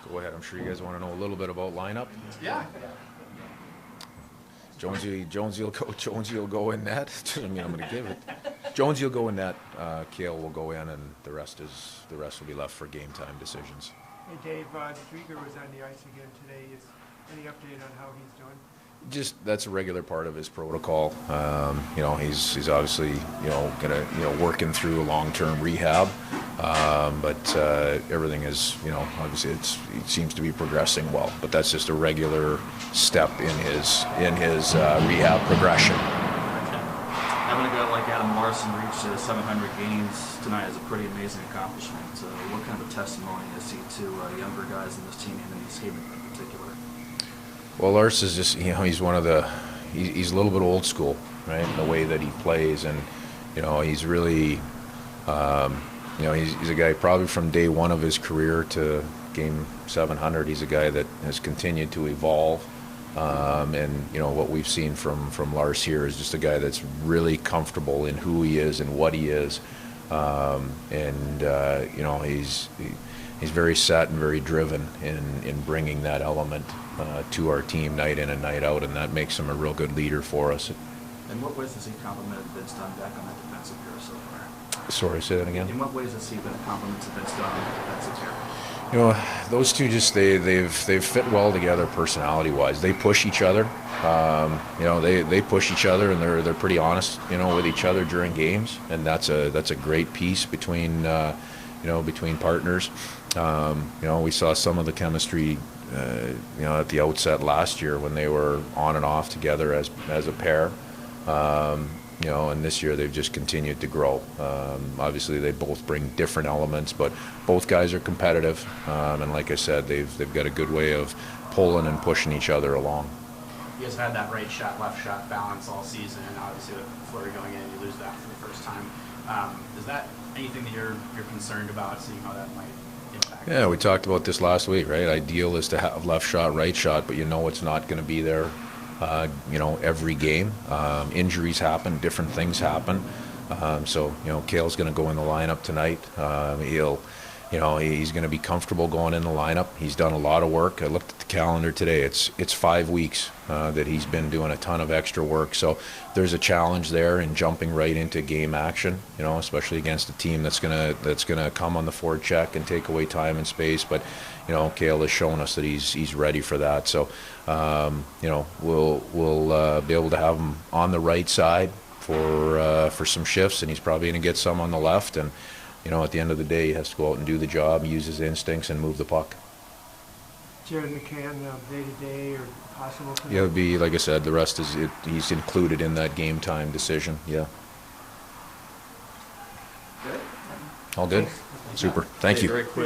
Go ahead. I'm sure you guys want to know a little bit about lineup. Yeah. Jonesy will go in net. I mean, I'm going to give it. Jonesy will go in net. Kale will go in, and the rest will be left for game time decisions. Hey Dave, Drieger was on the ice again today. Is any update on how he's doing? Just that's a regular part of his protocol. He's obviously gonna working through a long-term rehab, but everything is obviously it seems to be progressing well. But that's just a regular step in his rehab progression. Having a guy like Adam Larson reach 700 games tonight is a pretty amazing accomplishment. What kind of a testimony is he to younger guys in this team and in this game in particular? Well, Lars is just, he's one of he's a little bit old school, right, in the way that he plays. And, he's really, he's a guy probably from day one of his career to game 700. He's a guy that has continued to evolve. What we've seen from Lars here is just a guy that's really comfortable in who he is and what he is. He's very set and very driven in bringing that element to our team night in and night out, and that makes him a real good leader for us. In what ways has he complimented Vince Dunn back on that defensive pair so far? Sorry, say that again? In what ways has he been a compliment to Vince Dunn on the defensive pair? Those two just they've fit well together personality-wise. They push each other. They push each other, and they're pretty honest, with each other during games, and that's a great piece between between partners. We saw some of the chemistry at the outset last year when they were on and off together as a pair. And this year they've just continued to grow. Obviously, they both bring different elements, but both guys are competitive. And like I said, they've got a good way of pulling and pushing each other along. You guys have had that right shot, left shot balance all season, and obviously with Fleury going in, you lose that for the first time. Is that anything that you're concerned about, seeing how that might impact? Yeah, we talked about this last week, right? Ideal is to have left shot, right shot, but it's not going to be there. Every game. Injuries happen, different things happen. Kale's going to go in the lineup tonight. He's going to be comfortable going in the lineup. He's done a lot of work. I looked at the calendar today. It's 5 weeks that he's been doing a ton of extra work. So there's a challenge there in jumping right into game action, especially against a team that's gonna come on the forecheck and take away time and space. But Kale has shown us that he's ready for that. So we'll be able to have him on the right side for some shifts, and he's probably going to get some on the left. And at the end of the day, he has to go out and do the job, use his instincts, and move the puck. Jared McCann, day-to-day or possible? Yeah, it would be, like I said, the rest he's included in that game time decision, yeah. Good. All good? Super. Thank you. Very quick.